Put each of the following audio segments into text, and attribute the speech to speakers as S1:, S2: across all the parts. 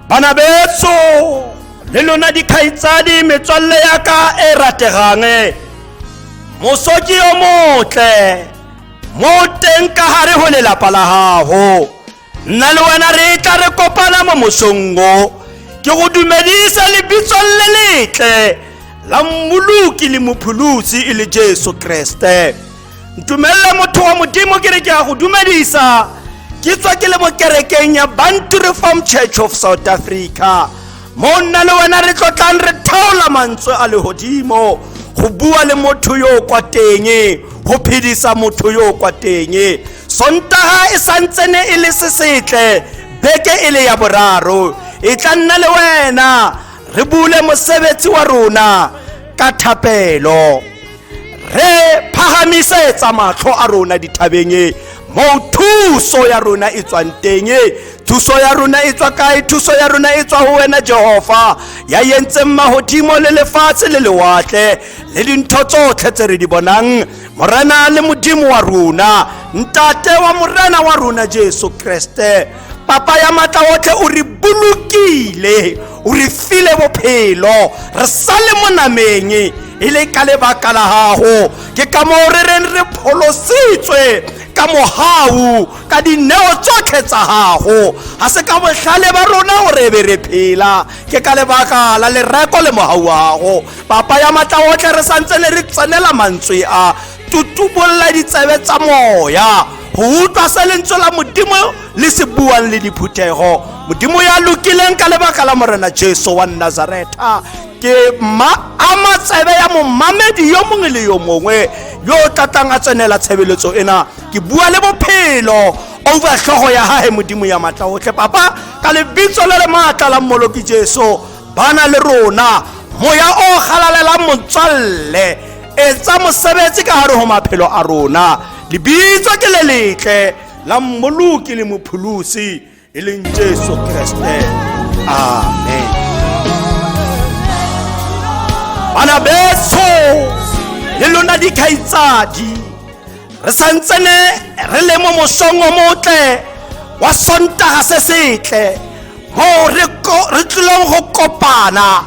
S1: Bana beso le lona dikhaitsadi metswalle ya ka e rategang mosoki o motle mo teng ka hare ho lelapa la gago nna le wena re tla re kopana mo mosongo ke go dumedisa lebitso le letle la mmoloki le mopholosi e le Jesu Kriste. Ntumelle motho wa modimo ke re ke a go dumedisa ke tswa ke le mo kerekeng ya Bantu Reformed Church of South Africa mo nna le wena re tlotlang re thaola mantswe a lehodimo go bua le motho yo kwa teng go phedisa motho yo kwa teng. Sontaga e santsene e le sesetle beke e le ya boraro e tla nna le wena re bule mosebetsi wa rona ka thapelo re phagamisetsa matlho a rona dithabeng mo thuso ya rona e tswang teng. Thuso ya rona e tswa kae? Thuso ya rona e tswa ho wena Jehova ya yentseng mahodimo le lefatshe le lewatle le dintho tsotlhe tse re di bonang. Morena le modimo wa rona, ntate wa morena wa rona Jesu Kriste, papa ya matla otlhe o re bulukile, o re file bophelo re sale mo nameng e le ka lebaka la gago. Ke ka mo re reng re pholositswe ka mohau ka dineo tsotlhe tsa gago, ga se ka bohlale ba rona o re be re phela, ke ka lebaka la lereko le mohau wa gago. Papa ya matla otlhe re santsene re tsenela mantswe a tutubolla ditsebe tsa moya go utlwa se lentswe la modimo le se buang le diphuthego. Modimo ya lokileng ka lebaka la morena Jesu wa Nazareta, ke matsebe ya momamedi yo mongwe le yo mongwe yo tatang a tsenela tshebeletso ena. Ke bua le bophelo over hlogo ya hae modimo ya matla otlhe. Papa ka lebitso le le matla la mmoloki Jesu, bana le rona moya o galalela motswalle etsa mosebetsi ka hare ho maphelo a rona. Lebitso ke le letle la mmoloki le mopholosi e leng Jesu Kriste. Amen. Bana beso le lona dikhaitsadi re santsene re le mo mosongo motle wa Sontaga se setle mo re tlileng go kopana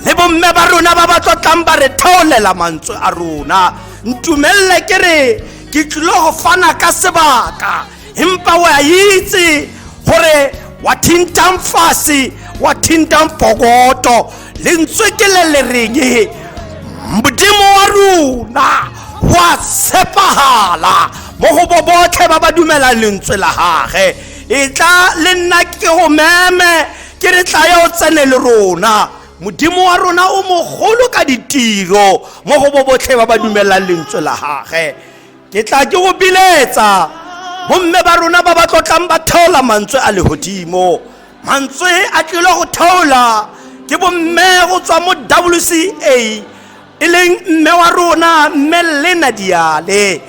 S1: le bomme ba rona ba ba tlotlang ba re thaolela mantswe a rona. Ntumelle ke re ke tlile go fana ka sebaka empa wa itse gore wa thintang fase wa thintang pokoto lentswe ke le reng modimo wa rona wa tshepahala mo go bobotlhe ba ba dumelang lentswe la gage. E tla le nna ke go meme ke re tla ya o tsene le rona. Modimo wa rona o mogolo ka ditiro mo go bobotlhe ba ba dumelang lentswe la gage. Ke tla ke go biletsa bomme ba rona ba ba tlotlang ba thaola mantswe a lehodimo. Mantswe a tlile go thaola ke bomme go tswa mo WCA e leng mme wa rona mme Lena Diale,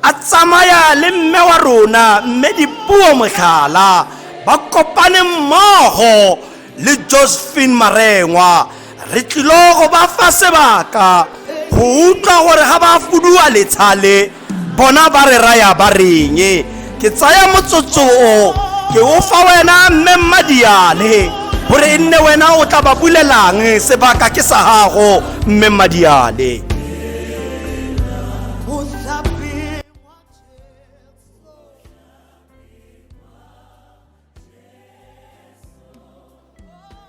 S1: a tsamaya le mme wa rona mme Dipuo Mohlala ba kopane mmogo le Josephine Marengwa. Re tlilo go ba fa sebaka go utlwa gore ga ba fudua letshale bona ba re raya ba reng. Ke tsaya motsotso o ke o fa wena mme Mmadiale gore e nne wena o tla ba bulelang sebaka ke sa gago mme Mmadiale.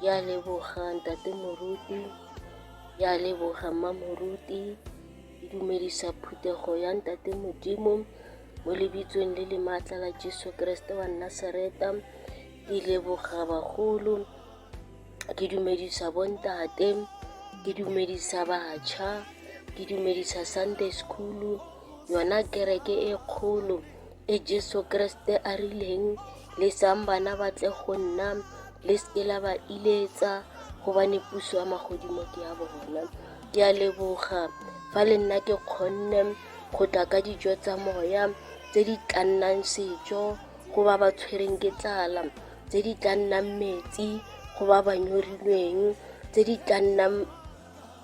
S2: Ya leboga ntate moruti, ya leboga mma moruti, ke dumedisa phuthego ya ntate Modimo mo lebitsong le le maatla la Jesu Kriste wa Nazareta. Ke leboga bagolo, ke dumedisa bontate, ke dumedisa batjha, ke dumedisa Sunday School, yona kereke e kgolo e Jesu Kriste a rileng le sang bana batle go nna le seke la ba iletsa gobane puso ya magodimo ke ya bona. Ke a leboga fa le nna ke kgonne go tla ka dijo tsa moya tse di tla nnang sejo go ba ba tshwereng ke tlala, tse di tla nnang metsi go ba ba nyorilweng, tse di tla nnang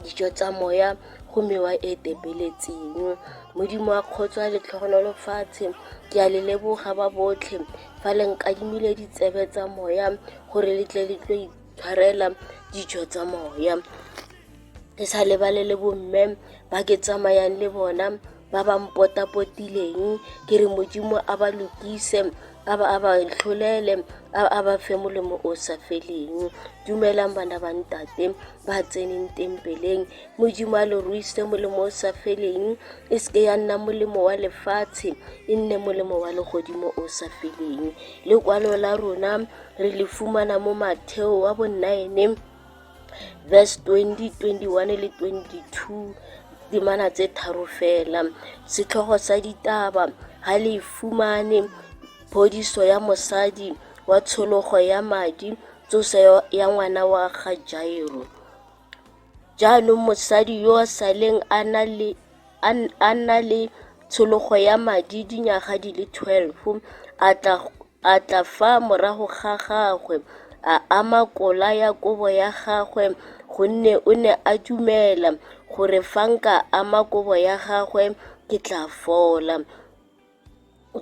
S2: dijo tsa moya go mewa e tepeletseng. Modimo a kgotswa le tlhogonolo fatshe, ke a le leboga ba botlhe fa le nkadimile ditsebe tsa moya gore le tle le tlo itshwarela dijo tsa moya. Ke sa lebale le bomme ba ke tsamayang le bona ba ba mpotapotileng, ke re Modimo a ba lokise, a ba tlholele, a ba fe molemo o sa feleng. Dumelang bana ba ntate ba tseneng tempeleng, Modimo a le ruise molemo o sa feleng, e seke ya nna molemo wa lefatshe, e nne molemo wa legodimo o sa feleng. Lekwalo la rona re le fumana mo Matheo wa bo 9 verse 20, 21 le 22, dimana tse tharo fela. Setlhogo sa ditaba, ha le fumane phodiso ya mosadi wa tshologo ya madi, tsosa ya ngwana wa ga Jairo. Jaanong mosadi yo a saleng a na le tshologo ya madi dinyaga di le 12 a tla fa morago ga gagwe a ama kola ya kobo ya gagwe, gonne o ne a dumela gore fa nka ama kobo ya gagwe ke tla fola.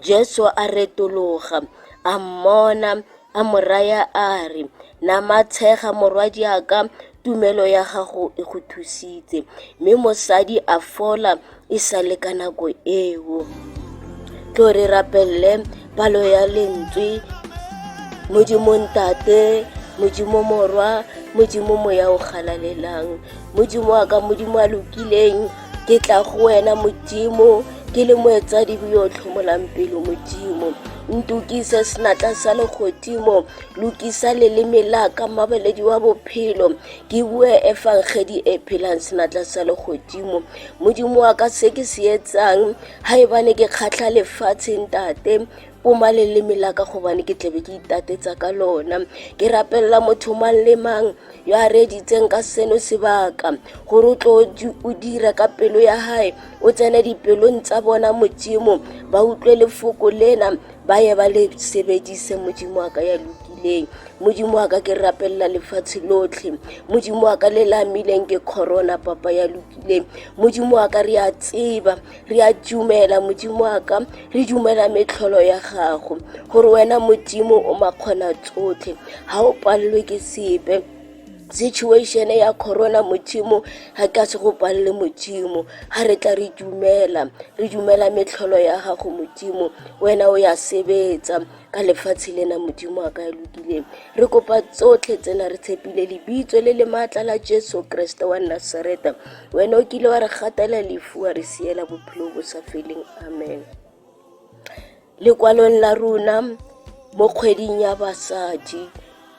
S2: Jesu a retologa a mmona a mo raya a re, nama tshega morwadiaka, tumelo ya gago e go thusitse. Mme mosadi a fola e sa le ka nako eo. Tlo re rapelle palo ya lentswe. Modimo ntate, Modimo morwa, Modimo moya o galalelang, Modimo wa ka, Modimo a lokileng, ke tla go wena Modimo ke le moetsadi yo tlhomolang pelo. Modimo ntukise senatla sa legodimo, lokisa leleme la ka mabeledi wa bophelo, ke bue efangedi e phelang senatla sa legodimo. Modimo wa ka, se ke se etsang haebane ke kgatlha lefatshe ntate, poma leleme la ka gobane ke tlebe ke itatetsa ka lona. Ke rapella motho mang le mang yo a reditseng ka seno sebaka gore o tlo o dira ka pelo ya hae, o tsene dipelong tsa bona Modimo, ba utlwe lefoko lena ba ye ba le sebedise Modimo wa ka ya lokileng. Modimo wa ka, ke rapella lefatshe lotlhe, Modimo wa ka le lamileng ke corona papa ya lokileng. Modimo wa ka, re a tseba, re a dumela Modimo wa ka, re dumela metlholo ya gago gore wena Modimo o makgona tsotlhe, ha o palelwe ke sepe. Situation ya corona Modimo ha ka se go palle Modimo, ha re tla re dumela metlholo ya gago Modimo, wena o ya sebetsa ka lefatshe lena Modimo wa ka ya lokileng. Re kopa tsotlhe tsena re tshepile lebitso le le maatla la Jesu Kriste wa Nazareta, wena o kile wa re gatela lefu wa re siela bophelo bo sa feleng. Amen. Lekwalong la rona mo kgweding ya basadi,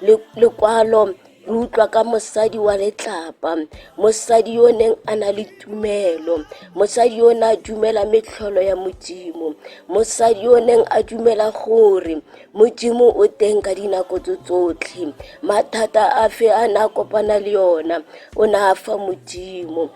S2: lekwalo re utlwa ka mosadi wa letlapa, mosadi yo neng a na le tumelo, mosadi yo na dumela metlholo ya Modimo, mosadi yo neng a dumela gore Modimo o teng ka dinako tsotlhe. Mathata a fe a na kopana le yona, o na fa Modimo.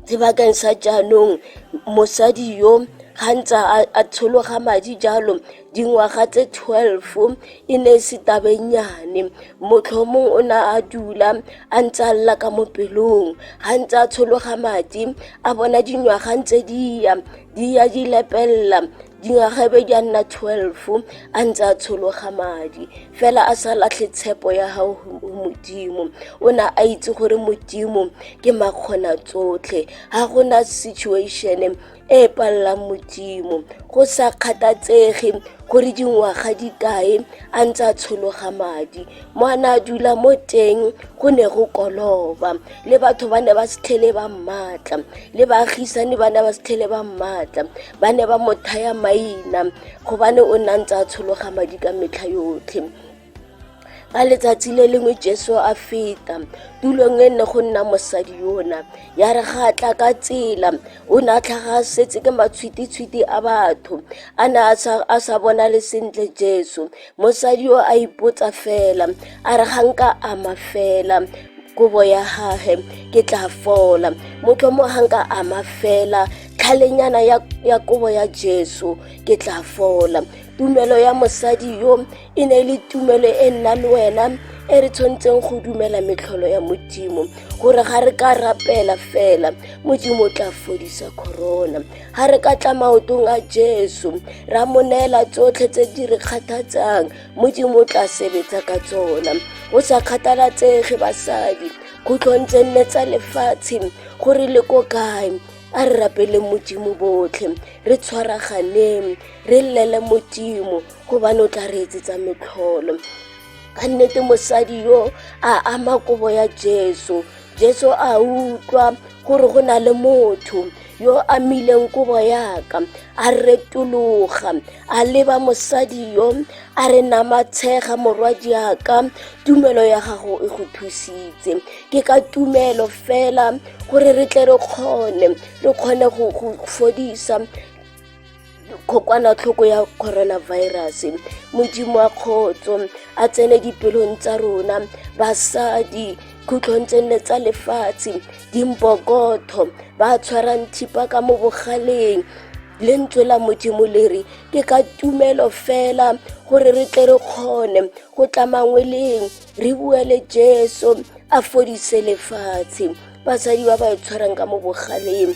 S2: Sebakeng sa jaanong mosadi yo gantsa a tshologa madi jalo dingwaga tse 12 e ne se tabenyane. Motlhomong o na a dula a ntse a lla ka mo pelong gantsa a tshologa madi a bona dingwaga ntse di ya di lepella dingwaga be di a nna 12 a ntse a tshologa madi fela a sa latlhe tshepo ya hao ho Modimo. O na a itse gore Modimo ke makgona tsotlhe, ha gona situation e palla Modimo. Go sa kgatatsege gore dingwaga di kae a ntse a tshologa madi, mo a na dula mo teng go ne go koloba le batho ba ne ba se tlhele ba mmatla le baagisane ba ne ba se tlhele ba mmatla, ba ne ba mothaya maina gobane o na ntse a tshologa madi ka metlha yotlhe. Ka letsatsi le lengwe Jesu a feta tulong e ne go nna mosadi yona ya re ga tla ka tsela o na tlhaga setse ke matshwiti a batho a na a sa bona le sentle Jesu. Mosadi yo a ipotsa fela a re ga nka ama fela kobo ya gage ke tla fola, motho mo hanga ama fela tlhalenyana ya kobo ya Jesu ke tla fola. Tumelo ya mosadi yo e ne le tumelo e nna le wena e re tshwantseng go dumela metlholo ya Modimo gore ga re ka rapela fela Modimo tla fodisa corona. Ga re ka tla maotong a Jesu ra monela tsotlhe tse di re kgathatsang Modimo tla sebetsa ka tsona. Go sa kgathalatsege basadi khutlontse nne tsa lefatshe gore le ko kae a re rapele Modimo botlhe re tshwaraganeng re llele Modimo gobane o tla re etsetsa metlholo. Ka nnete mosadi yo a ama kobo ya Jesu a utlwa gore go na le motho yo a mileng kobo yaka a retologa a leba mosadi yo a re namatshega morwadi yaka tumelo ya gago e go thusitse. Ke ka tumelo fela gore re tle re kgone go fodisa kokwanatlhoko ya coronavirus. Modimo a khotso a tsene dipelong tsa rona basadi khutlontse nne tsa lefatshe dimbokotho ba tshwarang thipa ka mo bogaleng lentswe la Modimo le re ke ka tumelo fela gore re tle re kgone go tlamangweleng re buele Jesu a fodise lefatshe. Basadi ba ba tshwarang ka mo bogaleng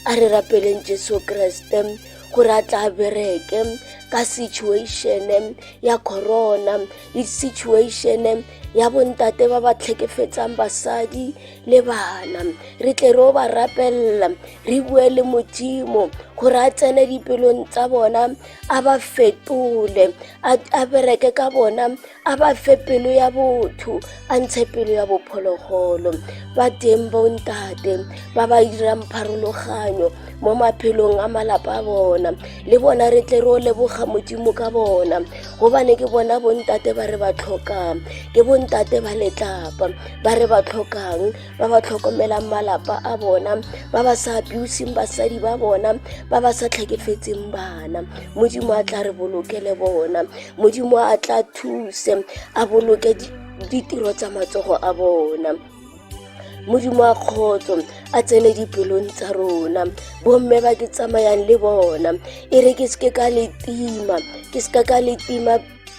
S2: a re rapeleng Jesu Kriste gore a tla bereke ka situation ya corona, le situation ya bontate ba ba tlhekefetsang basadi le bana. Re tle ro ba rapella re buele Modimo gore a tsene dipelong tsa bona a ba fetole a bereke ka bona a ba fe pelo ya botho a ntshe pelo ya bophologolo. Ba teng bontate ba ba dirang pharologanyo mo maphelong a malapa a bona le bona re tle ro leboga Modimo ka bona gobane ke bona bontate ba re ba tlhokang, ke bontate ba letlapa ba re ba tlhokang ba ba tlhokomelang malapa a bona ba ba sa abusing basadi ba bona ba ba sa tlhekefetseng bana. Modimo a tla re bolokele bona, Modimo a tla thuse a boloke ditiro tsa matsogo a bona. Modimo a khotso a tsene dipelong tsa rona bomme ba ke tsamayang le bona e re ke se ka letima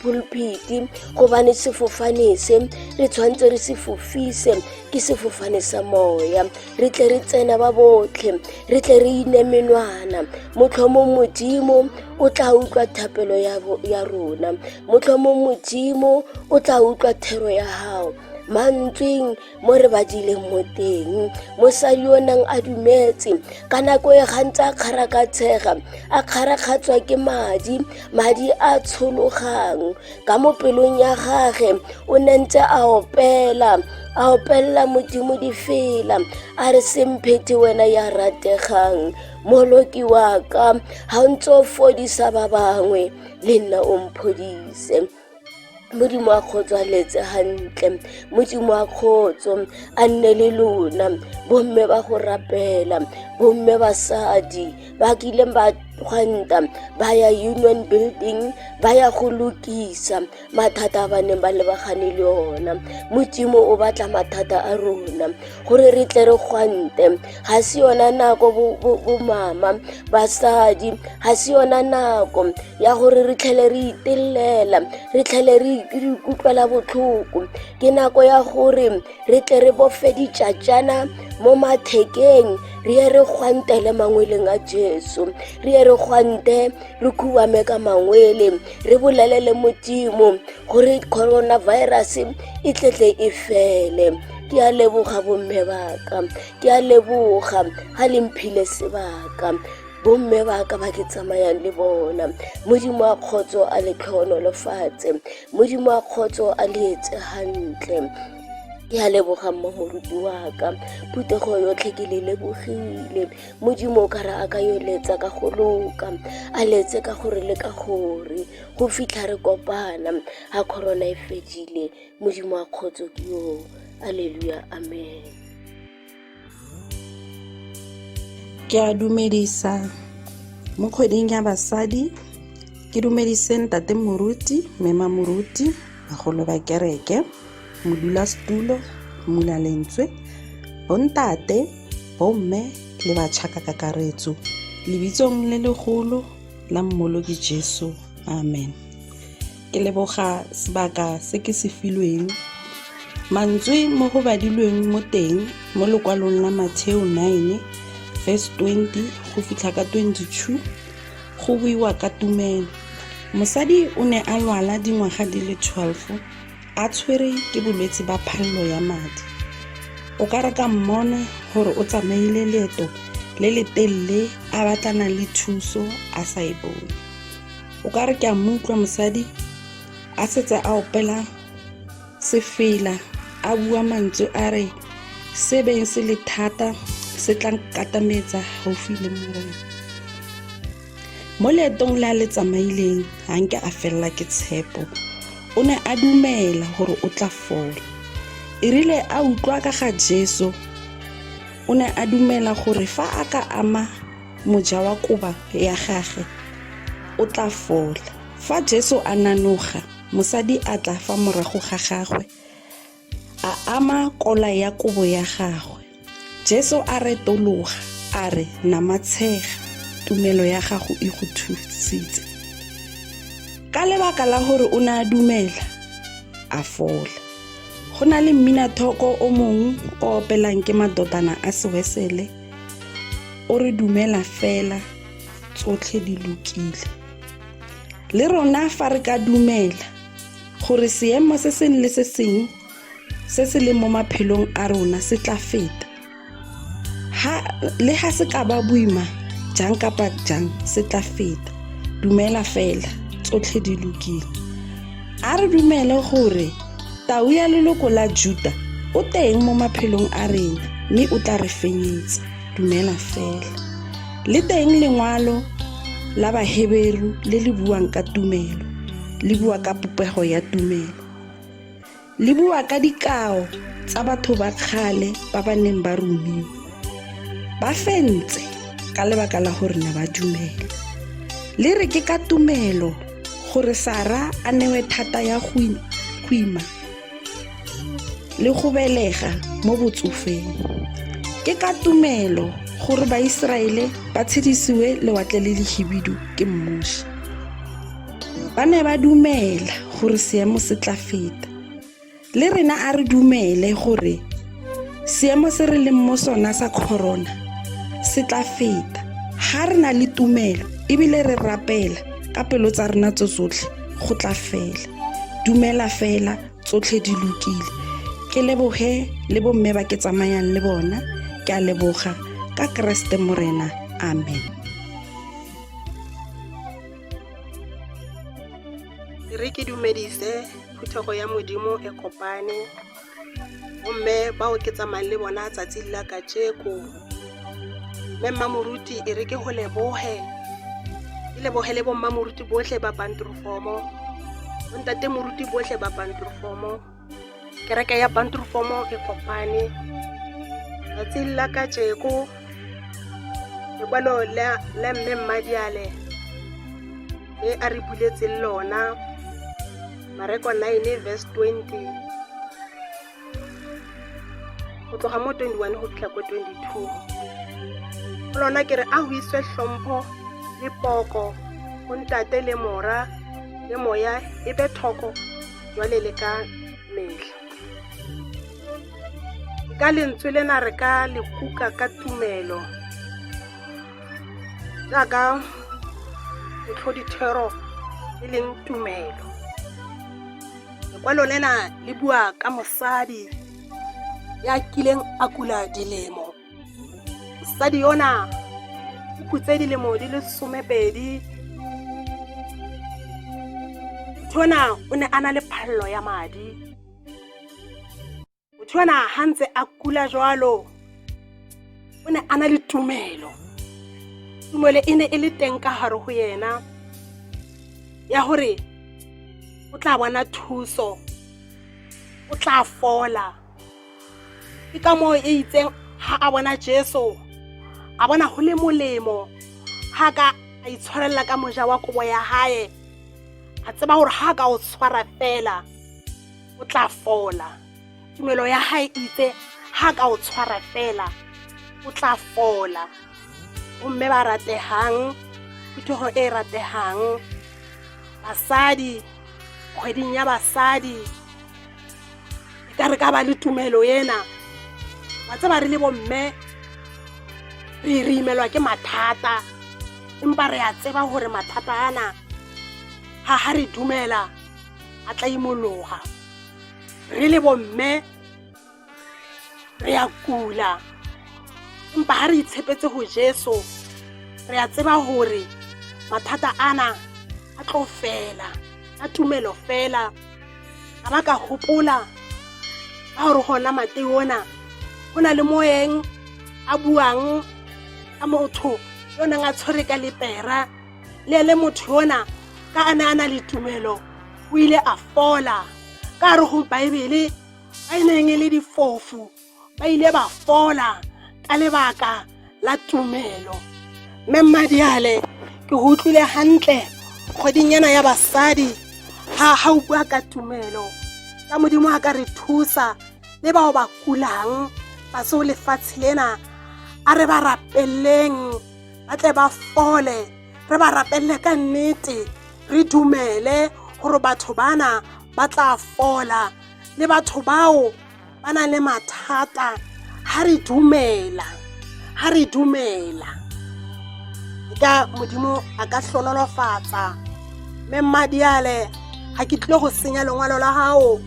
S2: pulpiti gobane sefofane se re tshwantse re se fofise ke sefofane sa moya. Re tle re tsena ba botlhe re tle re ine menwana motlhomong Modimo o tla utlwa thapelo ya rona, motlhomong Modimo o tla utlwa thero ya hao mantsweng mo re badileng mo teng. Mosadi yo nang a dumetse ka nako e gantsa kgarakatshega a kgarakgatswa ke madi a tshologang ka mo pelong ya gage o nentse a opela Modimo di fela a re semphete wena ya rategang moloki wa ka ha o ntse o fodisa ba bangwe le nna o mphodise. Modimo a khotso letse hantle, Modimo a khotso a nne le lona bomme ba go rapela, bomme basadi ba kileng ba gwanta ba ya Union Building ba ya go lokisa mathata a ba neng ba lebagane le ona. Modimo o batla mathata a rona gore re tle re gwante. Ga se yona nako bo mama basadi, ga se yona nako ya gore re tlhele re itelela, re tlhele re ikutlwela botlhoko. Ke nako ya gore re tle re bofe ditšatšana mo mathekeng, re ye re gwantele mangweleng a Jesu, re ye re gwante re khuame ka mangwele, re bolelele Modimo gore coronavirus e tletle e fele. Ke a leboga bomme baka, ke a leboga ga le mphile sebaka bomme baka ba ke tsamayang le bona. Modimo a kgotso a le tlhonolofatse, Modimo a kgotso a le etse hantle. Ke a leboga mmamoruti wa ka, phutego yotlhe ke le lebogile. Modimo ka re a ka yo letsa ka go loka, a letse ka gore le ka gore go fitlha re kopana ha corona e fedile. Modimo a kgotso ke yo. Haleluya, amen.
S3: Ke a dumedisa mo kgweding ya basadi, ke dumedise ntate moruti, mema moruti, bagolo ba kereke, modula setulo, mula lentswe, bontate, bomme le batšha ka kakaretso, lebitsong le legolo la mmoloki Jesu, amen. Ke leboga sebaka se ke se filweng, mantswe mo go badilweng mo teng mo lekwalong la Matthew 9 verse 20 go fitlha ka 22 go buiwa ka tumelo. Mosadi o ne a lwala dingwaga di le 12, a tshwere ke bolwetse ba phallo ya madi. O ka re ka mmona gore o tsamaile leeto le le telele a batlana le thuso a sa e bone. O ka re ke a mmutlwa mosadi a setse a opela sefela, a bua mantswe a re se beng se le thata se tla nkatametsa gaufi le morena. Mo leetong le a le tsamaileng ga nke a felela ke tshepo, o ne a dumela gore o tla fola. E rile a utlwa ka ga Jesu, o ne a dumela gore fa a ka ama moja wa koba ya gage o tla fola. Fa Jesu a nanoga, mosadi a tla fa morago ga gagwe a ama kola ya kobo ya gagwe. Jesu a retologa a re, namatshega, tumelo ya gago e go thusitse. Ka lebaka la gore o ne a dumela, a fola. Go na le mminathoko o mongwe o opelang ke madodana a sewesele, o re dumela fela tsotlhe di lokile. Le rona fa re ka dumela gore seemo se seng le se seng se se le mo maphelong a rona se tla feta, le ha se ka ba boima jang kapa jang se tla feta. Dumela fela tsotlhe di lokile. A re dumele gore tau ya leloko la Juda o teng mo maphelong a rena, mme o tla re fenyetsa. Dumela fela. Le teng lengwalo la Baheberu le le buang ka tumelo, le bua ka popego ya tumelo, le bua ka dikao tsa batho ba kgale ba ba neng ba rumiwa, ba fentse ka lebaka la gore ne ba dumela. Le re ke ka tumelo gore Sara a newe thata ya go ima le go belega mo botsofeng. Ke ka tumelo gore Baiseraele ba tshedisiwe lewatle le lehibidu ke mmuši. Ba ne ba dumela gore seemo se tla feta. Le rena a re dumele gore seemo se re leng mo sona sa corona se tla feta. Ha re na le tumelo ebile re rapela ka pelo tsa rena tsotlhe, go tla fela. Dumela fela tsotlhe di lokile. Ke leboge le bomme ba ke tsamayang le bona, ke a leboga ka Kriste morena, amen.
S4: Re ke dumedise phutego ya modimo e kopane bomme bao ke tsamayang le bona tsatsi la kajeko. Memma moruti e re ke go leboge, ke leboge le bomma moruti botlhe ba Banturufomo, bontate moruti botlhe ba Banturufomo, kereke ya Banturufomo e kopane tsatsi la kajeko. Ke lekwalo la mme Mmadiale le a re buletseng lona Mareko 9 verse 20 go tloga mo 21 go fitlha ko 22 lona ke re a ho iswe hlompho le poko go ntate le mora le moya e be thoko jwale le ka mehla ka lentswe lena re ka le kuka ka tumelo jaaka motlhodithero e leng tumelo lekwalo lena le bua ka mosadi ya kileng a kula dilemo mosadi yona o kutse dilemo di le 12 tona o ne ana le phallo ya madi tona hantse a kula jwalo o ne ana le tumelo e ne e le teng ka hare ho yena ya hore o tla bona thuso o tla fola ke ka moo e itseng ha a bona Jesu a bona ho le molemo ha ka a itshwarella ka moja wa kobo ya hae a tseba hore ha ka o tshwara fela o tla fola tumelo ya hae itse ha ka o tshwara fela o tla fola mme ba ratehang phetogo e ratehang basadi kgweding ya basadi ka re ka ba le tumelo yena wa tseba re le bomme re imelwa ke mathata empa re a tseba hore mathata ana ha re dumela a tla imologa re le bomme re a kula empa ha re itshepetse ho Jesu re a tseba hore mathata ana a tlo fela a tumelo fela a ba ka hopola a hore hona Mateo ona hona le moyeng a buang a motho yona nga tshwere ka lepera le motho yona ka ana le tumelo o ile a fola ka re ho Bible a neng le difofu ba ile ba fola ka lebaka la tumelo mme Mmadiale ke ho utlwile hantle kgweding yana ya basadi ha o bua ka tumelo ka Modimo a ka re thusa le bao ba kulang ba so lefatshe lena a re ba rapelleng ba tle ba fole re ba rapelle ka nnete re dumele hore batho bana ba tla fola le batho bao bana le mathata ha re dumela ka Modimo a ka hlonolofatsa mme Mmadiale ha ke tlile go senya lengwalo la hao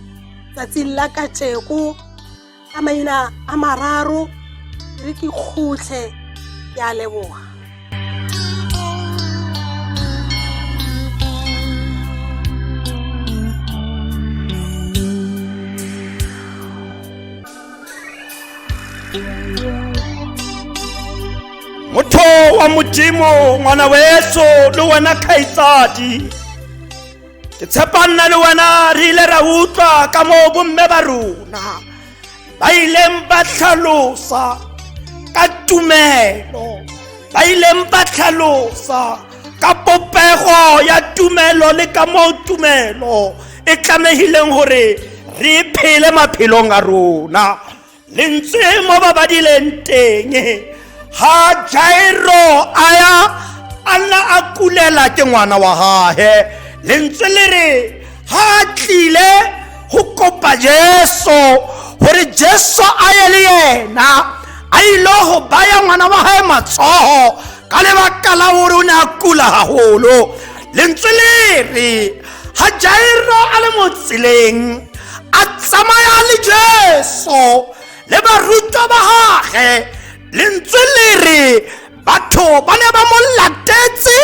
S4: tsatsing la katjeko a maina a mararo re ke khutle ya leboga
S1: motho wa Modimo ngwana weso le wena khaitsadi ke tshepana le wena re ile ra utlwa ka mo bomme ba rona ba ile ba tlhalosa ka tumelo ba ile ba tlhalosa ka popego ya tumelo le ka mo tumelo e tlamehileng hore re phele maphelong a rona lentswe mo ba badileng teng ha Jairo aya ana akulela ke ngwana wa hae lentswe le re ha tlile ho kopa Jesu hore Jesu aye le yena a ilo ho baya ngwana wa hae matsoho ka lebaka la hore o ne a kula haholo lentswe le re ha Jairo a le motseleng a tsamaya le Jesu le baruta ba hage lentswe le re batho ba ne ba mo latetse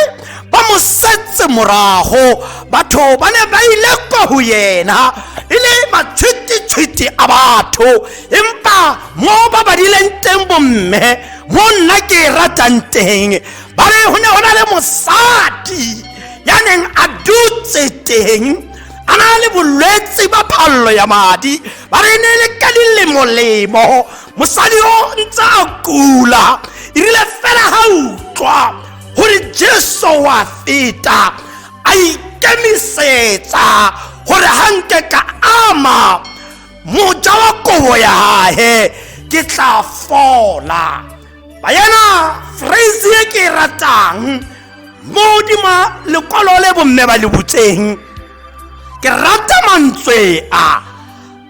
S1: ba mo setse morago batho ba ne ba ile kwa ho yena ile matshwiti a batho empa mo ba badileng teng bomme mo nna ke ratang teng ba re ho ne hona le mosadi ya neng a dutse teng ana le bolwetsi ba phallo ya madi ba re ne le ka dilemo mosadi o ntse a kula irile fela ha utlwa hore Jesu wa feta a ikemisetsa hore hanke ka ama moja wa kobo ya hae ke tla fola. Bayana phrase e ke ratang modima lekolo le bomme ba le butseng ke rata mantswe a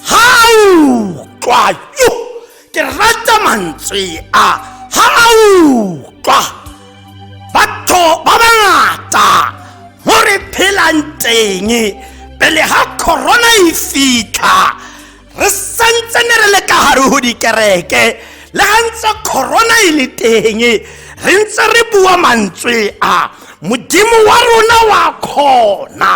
S1: hau kwa yo ke rata mantswe a hau kwa batho ba bangata hore phelang teng pele ha corona e fitla re santse ne re le ka hare ho dikereke le hantse corona e le teng re ntse re bua mantswe a modimo wa rona wa khona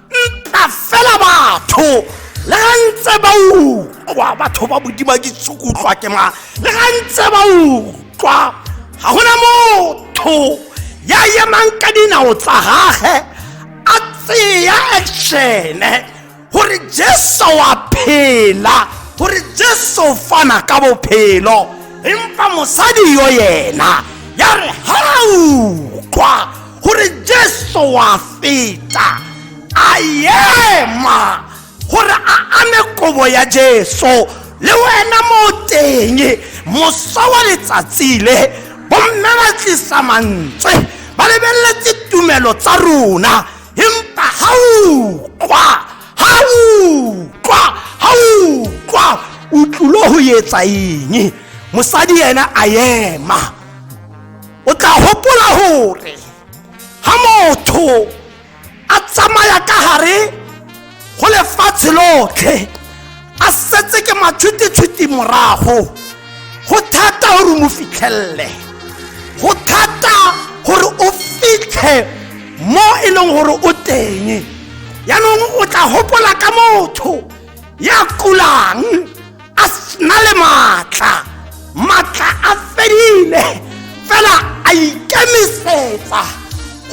S1: mpa fela batho le hantse ba utlwa batho ba bodima ditsukutlwa ke ma le hantse ba utlwa ha hona motho ya yemang ka dinao tsa gage a tseya action hore Jesu wa phela hore Jesu fana ka bophelo empa mosadi yo yena ya re hautlwa hore Jesu wa feta a yema hore a ame kobo ya Jesu le wena mo teng moso wa letsatsi le bomme ba tlisa mantswe ba lebelletse tumelo tsa rona empa hautlwa o tlulo ho etsa eng mosadi yena a yema o tla hopola hore ha motho a tsamaya ka hare go lefatshe lotlhe a setse ke matshwiti morago go thata hore mo fitlhelle go thata hore o fitlhe mo e leng hore o teng yaanong o tla hopola ka motho ya kulang a sna le matla a fedile fela a ikemisetsa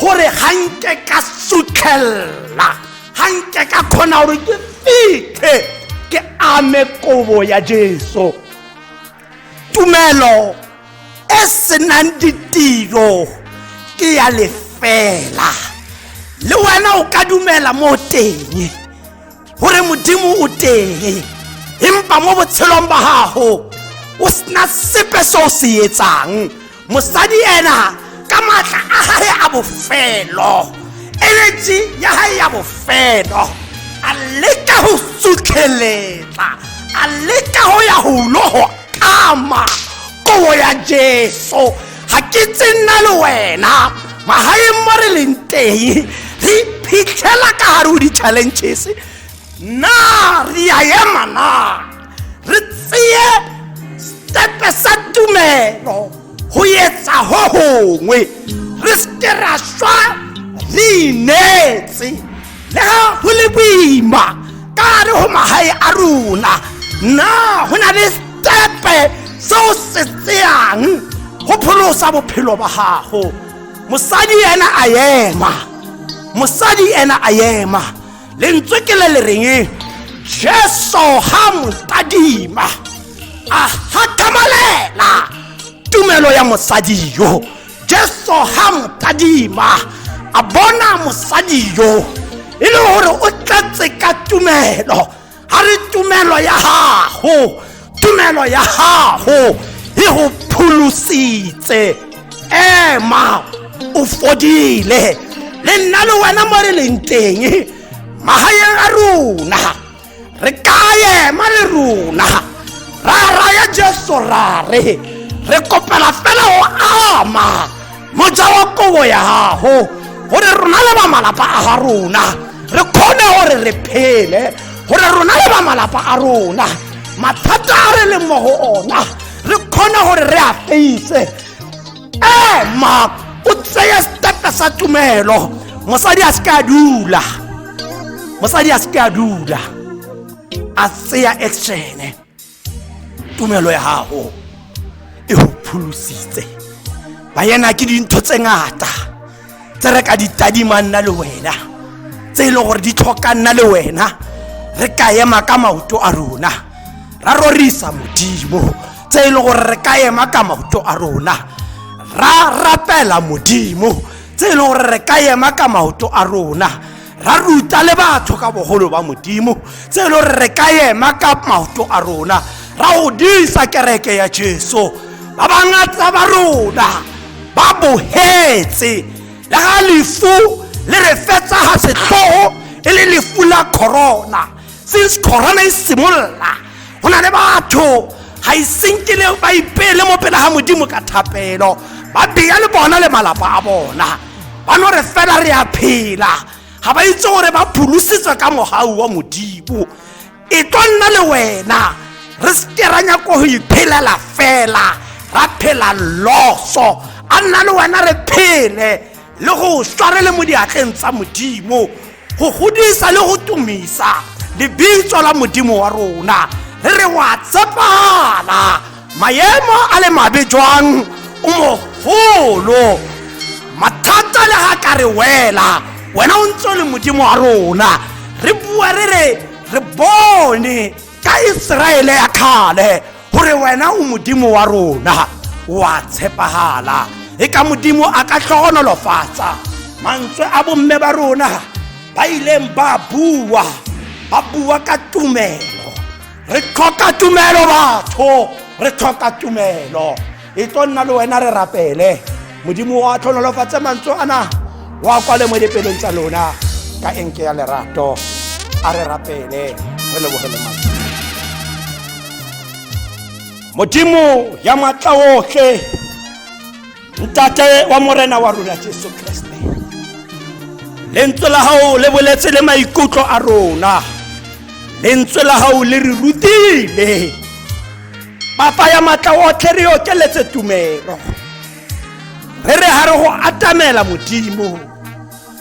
S1: hore hanke ka sutlhella hanke ka khona hore ke fitlhe ke ame kobo ya Jesu. Tumelo e senang ditiro ke ya lefela. Le wena o ka dumela mo teng hore modimo o teng empa mo botshelong ba gago o sna sepe se o se etsang. Mosadi ena ka matla a hae a bofelo energy ya hae ya bofelo a leka ho sutlheletsa a leka ho ya ho lo kama kobo ya Jesu. Ha ke tsena le wena mahaeng mo re leng teng re phitlhela ka hare ho di-challenges na re a ema na re tseye stepe sa tumelo ho etsa ho hongwe re ske ra shwa re inetse le ha ho le boima ka hare ho mahae a rona na ho na le stepe seo se tseyang ho pholosa bophelo ba gago. Mosadi ena a yema, mosadi ena a yema lentswe ke le reng Jesu ha motadima a hatamalela tumelo ya mosadi yo. Jesu ha motadima a bona mosadi yo e le hore o tlatse ka tumelo. Ha re tumelo ya gago, tumelo ya gago e go phulusitse ema o fodile le nna le wena mo re leng teng mahaeng a rona re ka ema le rona ra ya Jesu re kopela fela ho ama moja wa kobo ya gago hore rona le ba malapa a rona re khone hore re phele hore rona le ba malapa a rona mathata a re le mo go ona re khone hore re a face ema o tsaya stepe sa tumelo. Mosadi a ska dula, mosadi a ska dula a tsaya action. Tumelo ya gago e ho phulusitse ba yena ke dintho tse ngata tse re ka ditadima nna le wena tse ile gore di tlhoka nna le wena re ka ema ka maoto a rona ra rorisa modimo tse ile gore re ka ema ka maoto a rona ra rapela modimo tse le gore re ka ema ka maoto a rona, ra ruta le batho ka bogolo ba modimo tse le gore re ka ema ka maoto a rona, ra godisa kereke ya Jesu. Ba bangata ba rona ba bohetse le ga lefu le re fetsa ga setlogo e le lefu la corona. Since corona e simolola go na le batho ga isenkele ba ipele mo pele ga modimo ka thapelo, ba bea le bona le malapa a bona, ba no re fela re a phela ga ba itse gore ba pholositswe ka mogau wa modimo. E tlo nna le wena re sekeranya ko go iphelela fela, ra phela loso a nna le wena re phele le go sware le mo diatleng tsa modimo, go godisa le go tumisa lebitso la modimo wa rona. Re re wa tsepala maemo a le mabe jwang o mogolo, mathata le ga ka re wela wena o ntse le modimo wa rona. Re bua re bone ka Israele ya khale gore wena o modimo wa rona, wa tshepagala e ka modimo a ka hlogonolofatsa mantswe a bomme ba rona ba ileng ba bua ka tumelo. Re tlhoka tumelo batho, re tlhoka tumelo. E tlo nna le wena re rapele modimo wa tlhonolofatsa mantswe ana wa kwa le mo dipelong tsa lona ka enke ya lerato. A re rapele re lebogele mantswe. Modimo ya matla otlhe, ntate wa morena wa rona Jesu Kriste, lentswe la hao le boletse le maikutlo a rona, lentswe la hao le re rutile. Papa ya matla otlhe re okeletse tumelo, re re ha re go atamela modimo,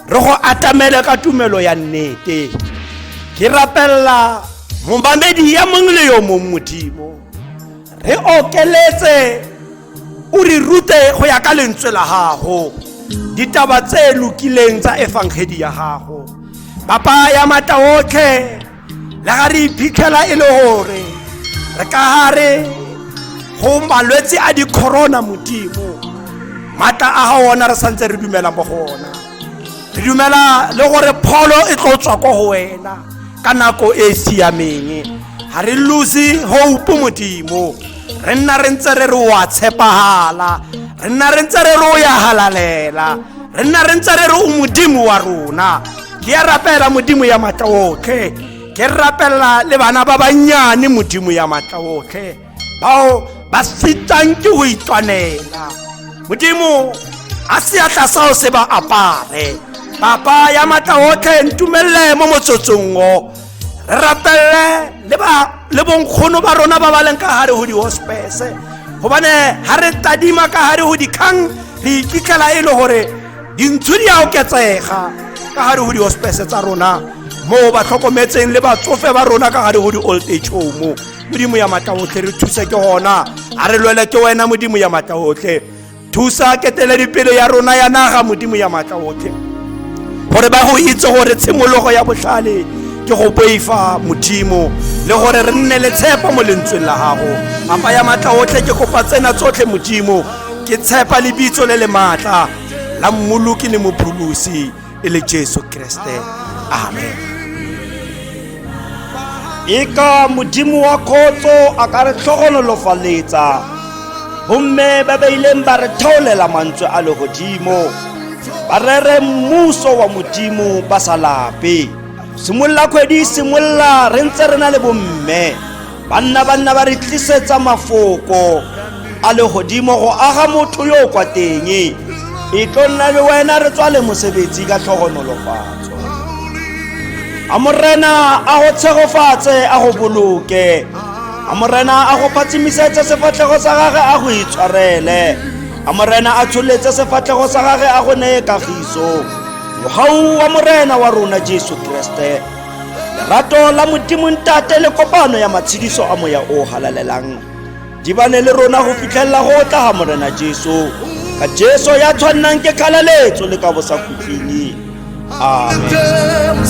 S1: re go atamela ka tumelo ya nnete. Ke rapella mombamedi ya mongwe le yo mongwe modimo, re okeletse o re rute go ya ka lentswe la gago, ditaba tse lokileng tsa evangeli ya gago. Papa ya mata otlhe, la ga re iphitlhela e le gore re ka hare go malwetse a di corona modimo, mata a ga ona re santse re dumela mo gona. Re dumela le gore pholo e tlo tswa ko go wena ka nako e siameng. Ha re lose hope modimo, re nna re ntse re wa tshepagala, re nna re ntse re o ya halalela, re nna re ntse re o modimo wa rona. Ke ya rapela modimo ya matla otlhe, ke rapela le bana ba banyane modimo ya matla otlhe bao ba sitang ke go itwanela modimo a se a tlasao se ba apare. Papa ya matla otlhe ntumelle mo motsotsong o, re rapelle le bonkgono ba rona ba ba leng ka hare ho di hospice, gobane ha re tadima ka hare ho dikgang re ikitlela e le gore dintsho di a oketsega ka hare ho di hospice tsa rona, mo ba tlhokometseng le batsofe ba rona ka gare go di old age home. Modimo ya matla otlhe re thuse ke gona, a re lwele ke wena modimo ya matla otlhe. Thusa ketele dipelo ya rona ya naga modimo ya matla otlhe, gore ba go itse gore tshimologo ya botlhale ke go poifa modimo, le gore re nne le tshepo mo lentsweng la gago. Papa ya matla otlhe ke kopa tsena tsotlhe modimo, ke tshepa lebitso le le matla la mmoloki le mopholosi e le Jesu Kriste. Amen. Eka modimo wa khotso a ka re tlhogonolofaletsa, bomme ba beileng ba re theolela mantswe a legodimo, ba rere mmuso wa modimo ba sa lape. Simolla kgwedi simolla re ntse re na le bomme banna ba re tlisetsa mafoko a legodimo go aga motho yo kwa teng. E tlo nna le wena re tswa le mosebetsi ka tlhogonolofatso. A morena a go tshegofatse a go boloke, a morena a go phatsimisetse sefatlhego sa gage a go itshwarele, a morena a tsholetse sefatlhego sa gage a go neye kagiso. Mogau wa morena wa rona Jesu Kriste, lerato la modimo ntate le kopano ya matshediso a moya o halalelang di bane le rona go fitlhella go tla ga morena Jesu, ka Jesu ya tshwannang ke kgalaletso le ka bosa kutlwing. Amen.